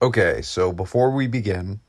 Okay, so before we begin,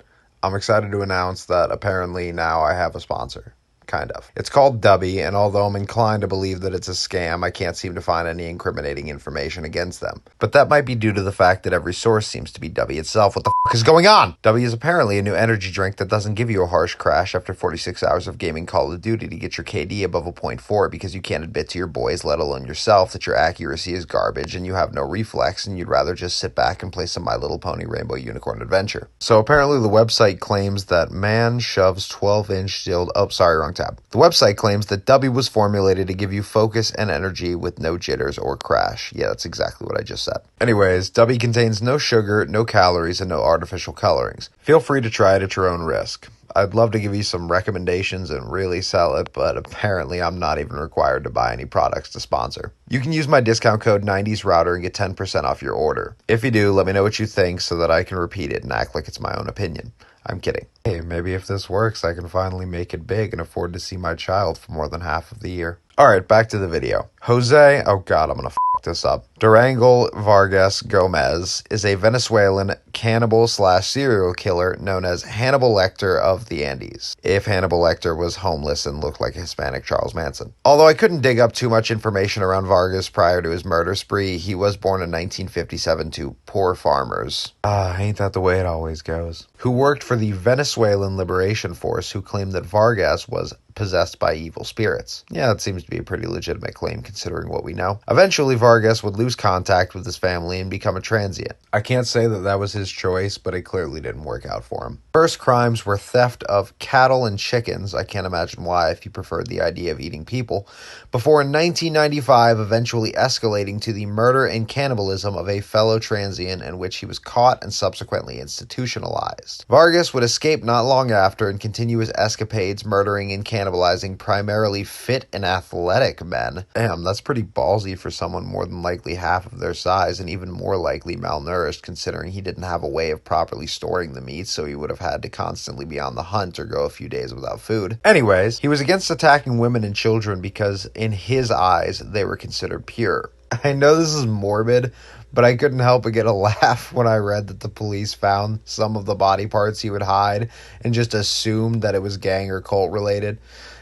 I'm excited to announce that apparently now I have a sponsor. Kind of. It's called Dubby, and although I'm inclined to believe that it's a scam, I can't seem to find any incriminating information against them. But that might be due to the fact that every source seems to be Dubby itself. What the f is going on? Dubby is apparently a new energy drink that doesn't give you a harsh crash after 46 hours of gaming Call of Duty to get your KD above a .4 because you can't admit to your boys, let alone yourself, that your accuracy is garbage and you have no reflex and you'd rather just sit back and play some My Little Pony Rainbow Unicorn Adventure. So apparently the website claims that man shoves 12-inch dildo. Oh, sorry, wrong tab. The website claims that Dubby was formulated to give you focus and energy with no jitters or crash. Yeah, that's exactly what I just said. Anyways, Dubby contains no sugar, no calories, and no artificial colorings. Feel free to try it at your own risk. I'd love to give you some recommendations and really sell it, but apparently I'm not even required to buy any products to sponsor. You can use my discount code 90srouter and get 10% off your order. If you do, let me know what you think so that I can repeat it and act like it's my own opinion. I'm kidding. Hey, maybe if this works, I can finally make it big and afford to see my child for more than half of the year. Alright, back to the video. Jose, oh god, I'm gonna f this up. Dorángel Vargas Gomez is a Venezuelan cannibal/serial killer known as Hannibal Lecter of the Andes. If Hannibal Lecter was homeless and looked like a Hispanic Charles Manson. Although I couldn't dig up too much information around Vargas prior to his murder spree, he was born in 1957 to poor farmers. Ain't that the way it always goes? Who worked for the Venezuelan Liberation Force, who claimed that Vargas was possessed by evil spirits. Yeah, that seems to be a pretty legitimate claim considering what we know. Eventually, Vargas would lose contact with his family and become a transient. I can't say that that was his choice, but it clearly didn't work out for him. First crimes were theft of cattle and chickens. I can't imagine why if you preferred the idea of eating people. Before in 1995, eventually escalating to the murder and cannibalism of a fellow transient in which he was caught and subsequently institutionalized. Vargas would escape not long after and continue his escapades, murdering and cannibalizing primarily fit and athletic men. Damn, that's pretty ballsy for someone more than likely half of their size and even more likely malnourished, considering he didn't have a way of properly storing the meat, so he would have had to constantly be on the hunt or go a few days without food. Anyways, he was against attacking women and children because in his eyes they were considered pure. I know this is morbid, but I couldn't help but get a laugh when I read that the police found some of the body parts he would hide and just assumed that it was gang or cult related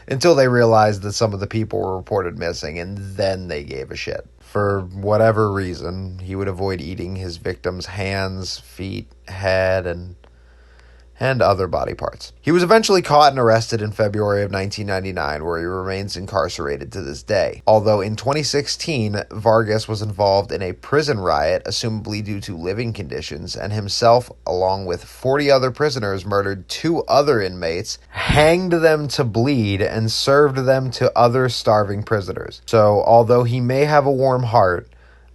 until they realized that some of the people were reported missing, and then they gave a shit. For whatever reason, he would avoid eating his victims' hands, feet, head, and other body parts. He was eventually caught and arrested in February of 1999, where he remains incarcerated to this day. Although in 2016, Vargas was involved in a prison riot, assumably due to living conditions, and himself, along with 40 other prisoners, murdered 2 other inmates, hanged them to bleed, and served them to other starving prisoners. So, although he may have a warm heart,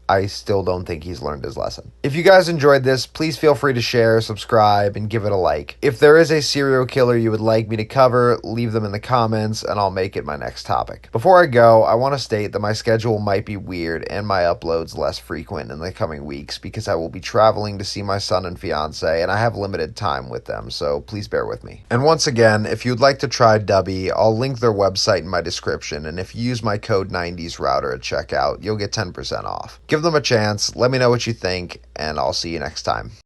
I still don't think he's learned his lesson. If you guys enjoyed this, please feel free to share, subscribe, and give it a like. If there is a serial killer you would like me to cover, leave them in the comments, and I'll make it my next topic. Before I go, I want to state that my schedule might be weird and my uploads less frequent in the coming weeks because I will be traveling to see my son and fiance, and I have limited time with them, so please bear with me. And once again, if you'd like to try Dubby, I'll link their website in my description, and if you use my code 90srouter at checkout, you'll get 10% off. Give them a chance, let me know what you think, and I'll see you next time.